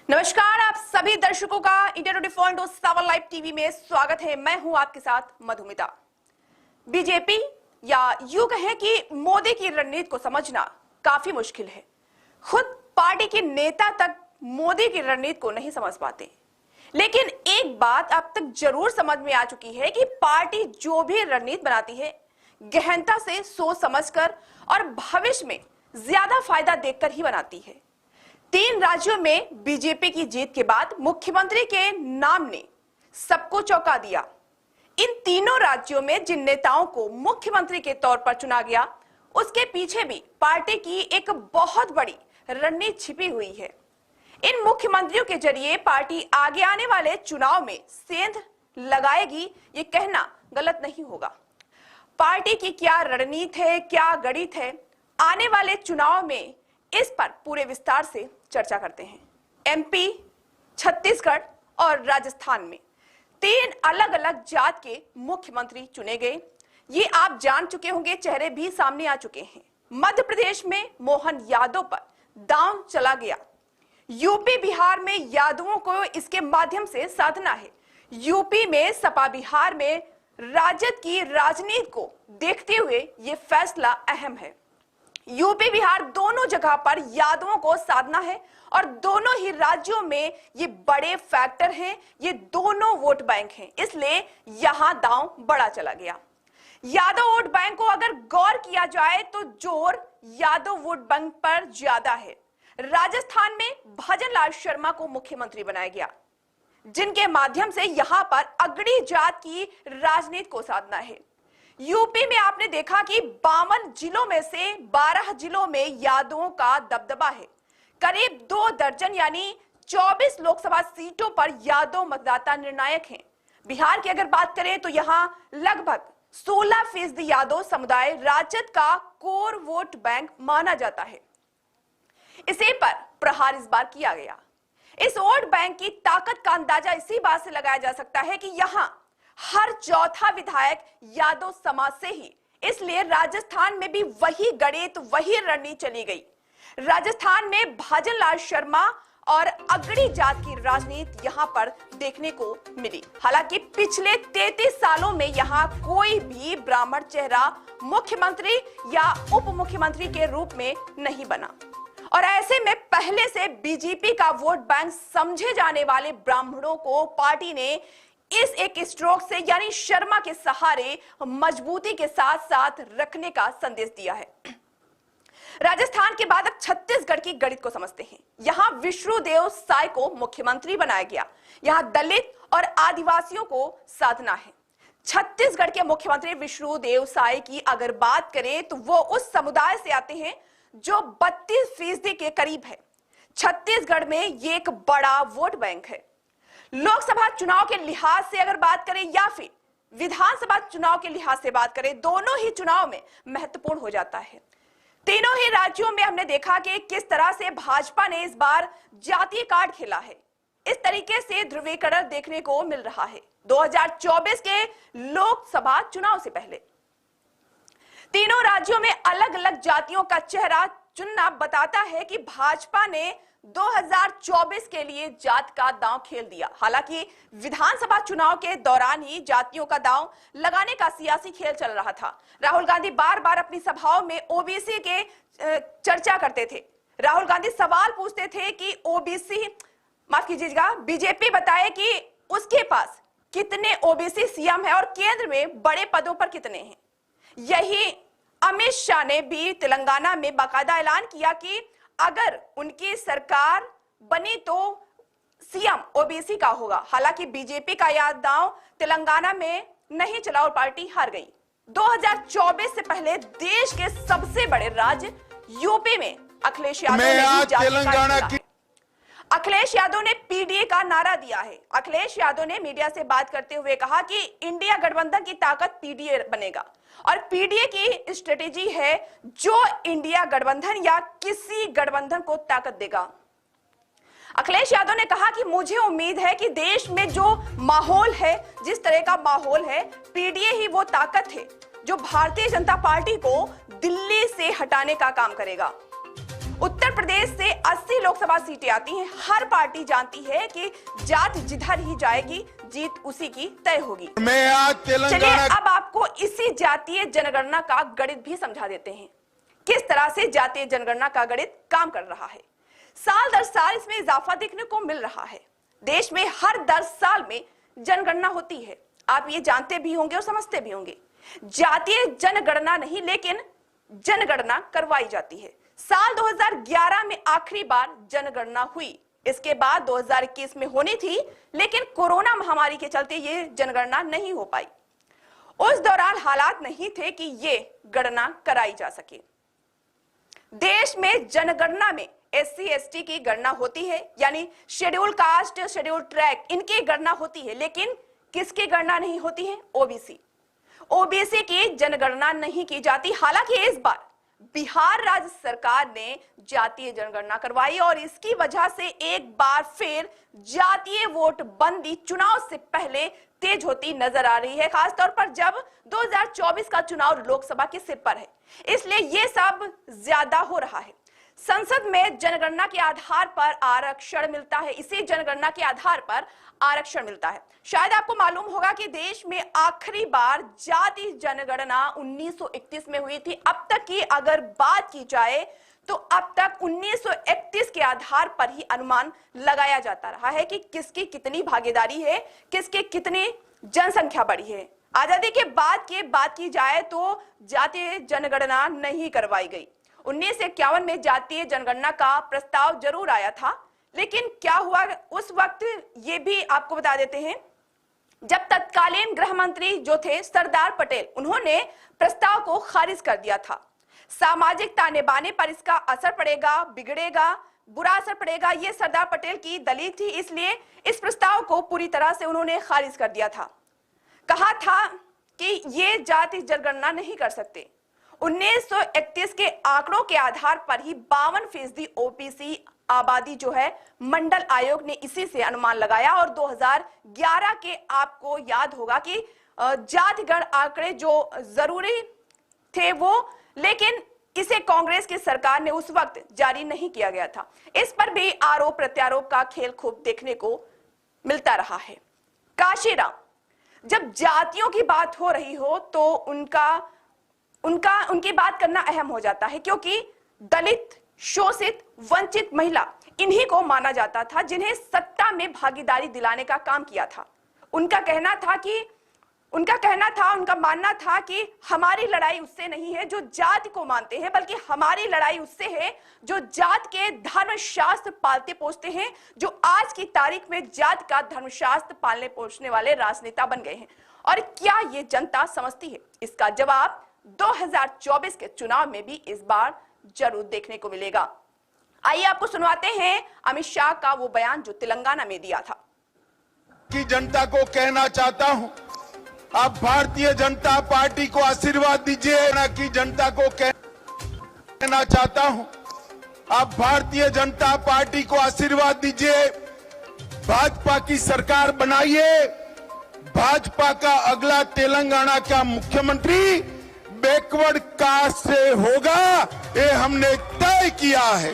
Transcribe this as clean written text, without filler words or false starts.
नमस्कार, आप सभी दर्शकों का इंडिया 24/7 लाइव टीवी में स्वागत है। मैं हूं आपके साथ मधुमिता। बीजेपी या यूं कहें कि मोदी की रणनीति को समझना काफी मुश्किल है। खुद पार्टी के नेता तक मोदी की रणनीति को नहीं समझ पाते। लेकिन एक बात अब तक जरूर समझ में आ चुकी है कि पार्टी जो भी रणनीति बनाती है गहनता से सोच समझकर और भविष्य में ज्यादा फायदा देखकर ही बनाती है। 3 राज्यों में बीजेपी की जीत के बाद मुख्यमंत्री के नाम ने सबको चौंका दिया। इन तीनों राज्यों में जिन नेताओं को मुख्यमंत्री के तौर पर चुना गया, उसके पीछे भी पार्टी की एक बहुत बड़ी रणनीति छिपी हुई है। इन मुख्यमंत्रियों के जरिए पार्टी आगे आने वाले चुनाव में सेंध लगाएगी, ये कहना गलत नहीं होगा। पार्टी की क्या रणनीति है, क्या गणित है, आने वाले चुनाव में इस पर पूरे विस्तार से चर्चा करते हैं। एमपी, छत्तीसगढ़ और राजस्थान में 3 अलग अलग जात के मुख्यमंत्री चुने गए। ये आप जान चुके होंगे, चेहरे भी सामने आ चुके हैं। मध्य प्रदेश में मोहन यादव पर दांव चला गया। यूपी बिहार में यादवों को इसके माध्यम से साधना है। यूपी में सपा, बिहार में राजद की राजनीति को देखते हुए ये फैसला अहम है। यूपी बिहार दोनों जगह पर यादवों को साधना है और दोनों ही राज्यों में ये बड़े फैक्टर हैं, ये दोनों वोट बैंक हैं, इसलिए यहां दांव बड़ा चला गया। यादव वोट बैंक को अगर गौर किया जाए तो जोर यादव वोट बैंक पर ज्यादा है। राजस्थान में भजनलाल शर्मा को मुख्यमंत्री बनाया गया, जिनके माध्यम से यहां पर अगड़ी जात की राजनीति को साधना है। यूपी में आपने देखा कि 52 जिलों में से 12 जिलों में यादवों का दबदबा है। करीब 2 दर्जन यानी 24 लोकसभा सीटों पर यादव मतदाता निर्णायक हैं। बिहार की अगर बात करें तो यहां लगभग 16% यादव समुदाय राजद का कोर वोट बैंक माना जाता है। इसी पर प्रहार इस बार किया गया। इस वोट बैंक की ताकत का अंदाजा इसी बात से लगाया जा सकता है कि यहां हर चौथा विधायक यादव समाज से ही, इसलिए राजस्थान में भी वही गणित, वही रणनीति चली गई। राजस्थान में भजनलाल शर्मा और अगड़ी जात की राजनीति यहां पर देखने को मिली। हालांकि पिछले 33 सालों में यहां कोई भी ब्राह्मण चेहरा मुख्यमंत्री या उप मुख्यमंत्री के रूप में नहीं बना और ऐसे में पहले से बीजेपी का वोट बैंक समझे जाने वाले ब्राह्मणों को पार्टी ने इस एक स्ट्रोक से यानी शर्मा के सहारे मजबूती के साथ साथ रखने का संदेश दिया है। राजस्थान के बाद अब छत्तीसगढ़ की गणित को समझते हैं। यहां विष्णुदेव साय को मुख्यमंत्री बनाया गया। यहां दलित और आदिवासियों को साधना है। छत्तीसगढ़ के मुख्यमंत्री विष्णुदेव साय की अगर बात करें तो वो उस समुदाय से आते हैं जो 32% के करीब है। छत्तीसगढ़ में ये एक बड़ा वोट बैंक है। लोकसभा चुनाव के लिहाज से अगर बात करें या फिर विधानसभा चुनाव के लिहाज से बात करें, दोनों ही चुनाव में महत्वपूर्ण हो जाता है। तीनों ही राज्यों में हमने देखा कि किस तरह से भाजपा ने इस बार जातीय कार्ड खेला है। इस तरीके से ध्रुवीकरण देखने को मिल रहा है। 2024 के लोकसभा चुनाव से पहले तीनों राज्यों में अलग अलग जातियों का चेहरा चुनना बताता है कि भाजपा ने 2024 के लिए जात का दांव खेल दिया। हालांकि विधानसभा चुनाव के दौरान ही जातियों का दांव लगाने का सियासी खेल चल रहा था। राहुल गांधी बार बार अपनी सभाओं में ओबीसी के चर्चा करते थे। राहुल गांधी सवाल पूछते थे कि ओबीसी, माफ कीजिएगा, बीजेपी बताए कि उसके पास कितने ओबीसी सीएम है और केंद्र में बड़े पदों पर कितने हैं। यही अमित शाह ने भी तेलंगाना में बाकायदा ऐलान किया कि अगर उनकी सरकार बनी तो सीएम ओबीसी का होगा। हालांकि बीजेपी का यह दांव तेलंगाना में नहीं चला और पार्टी हार गई। 2024 से पहले देश के सबसे बड़े राज्य यूपी में अखिलेश यादव ने पीडीए का नारा दिया है। अखिलेश यादव ने मीडिया से बात करते हुए कहा कि इंडिया गठबंधन की ताकत पीडीए बनेगा और पीडीए की स्ट्रेटेजी है जो इंडिया गठबंधन या किसी गठबंधन को ताकत देगा। अखिलेश यादव ने कहा कि मुझे उम्मीद है कि देश में जो माहौल है, जिस तरह का माहौल है, पीडीए ही वो ताकत है जो भारतीय जनता पार्टी को दिल्ली से हटाने का काम करेगा। उत्तर प्रदेश से 80 लोकसभा सीटें आती हैं। हर पार्टी जानती है कि जात जिधर ही जाएगी जीत उसी की तय होगी। मैं आज चलिए अब आपको इसी जातीय जनगणना का गणित भी समझा देते हैं, किस तरह से जातीय जनगणना का गणित काम कर रहा है। साल दर साल इसमें इजाफा देखने को मिल रहा है। देश में हर 10 साल में जनगणना होती है, आप ये जानते भी होंगे और समझते भी होंगे। जातीय जनगणना नहीं लेकिन जनगणना करवाई जाती है। साल 2011 में आखिरी बार जनगणना हुई, इसके बाद 2021 में होनी थी, लेकिन कोरोना महामारी के चलते ये जनगणना नहीं हो पाई। उस दौरान हालात नहीं थे कि ये गणना कराई जा सके। देश में जनगणना में SC ST की गणना होती है, यानी शेड्यूल कास्ट, शेड्यूल ट्रैक, इनकी गणना होती है, लेकिन किसकी गणना नहीं होती है? ओबीसी की जनगणना नहीं की जाती। हालांकि इस बार बिहार राज्य सरकार ने जातीय जनगणना करवाई और इसकी वजह से एक बार फिर जातीय वोट बंदी चुनाव से पहले तेज होती नजर आ रही है, खासतौर पर जब 2024 का चुनाव लोकसभा के सिर पर है, इसलिए ये सब ज्यादा हो रहा है। संसद में जनगणना के आधार पर आरक्षण मिलता है, इसी जनगणना के आधार पर आरक्षण मिलता है। शायद आपको मालूम होगा कि देश में आखिरी बार जाति जनगणना 1931 में हुई थी। अब तक की अगर बात की जाए तो अब तक 1931 के आधार पर ही अनुमान लगाया जाता रहा है कि किसकी कितनी भागीदारी है, किसकी कितनी जनसंख्या बढ़ी है। आजादी के बाद बात की जाए तो जातीय जनगणना नहीं करवाई गई। 1951 में जातीय जनगणना का प्रस्ताव जरूर आया था, लेकिन क्या हुआ उस वक्त ये भी आपको बता देते हैं। जब तत्कालीन गृह मंत्री जो थे सरदार पटेल, उन्होंने प्रस्ताव को खारिज कर दिया था। सामाजिक ताने बाने पर इसका असर पड़ेगा, बिगड़ेगा, बुरा असर पड़ेगा, ये सरदार पटेल की दलील थी, इसलिए इस प्रस्ताव को पूरी तरह से उन्होंने खारिज कर दिया था। कहा था कि ये जाति जनगणना नहीं कर सकते। 1931 के आंकड़ों के आधार पर ही 52% ओबीसी आबादी जो है, मंडल आयोग ने इसी से अनुमान लगाया और 2011 के आपको याद होगा कि जातिगण आंकड़े जो जरूरी थे वो, लेकिन इसे कांग्रेस की सरकार ने उस वक्त जारी नहीं किया गया था। इस पर भी आरोप प्रत्यारोप का खेल खूब देखने को मिलता रहा है। काशीराम, जब जातियों की बात हो रही हो तो उनकी बात करना अहम हो जाता है, क्योंकि दलित, शोषित, वंचित महिला इन्हीं को माना जाता था जिन्हें सत्ता में भागीदारी दिलाने का काम किया था। उनका मानना था कि हमारी लड़ाई उससे नहीं है जो जाति को मानते हैं, बल्कि हमारी लड़ाई उससे है जो जात के धर्मशास्त्र पालते पोसते हैं, जो आज की तारीख में जात का धर्मशास्त्र पालने पोसने वाले राजनेता बन गए हैं। और क्या ये जनता समझती है? इसका जवाब 2024 के चुनाव में भी इस बार जरूर देखने को मिलेगा। आइए आपको सुनवाते हैं अमित शाह का वो बयान जो तेलंगाना में दिया था। की जनता को कहना चाहता हूं, आप भारतीय जनता पार्टी को आशीर्वाद दीजिए। ना की जनता को कहना चाहता हूं, आप भारतीय जनता पार्टी को आशीर्वाद दीजिए। भाजपा की सरकार बनाइए। भाजपा का अगला तेलंगाना का मुख्यमंत्री बैकवर्ड कास्ट से होगा, ये हमने तय किया है।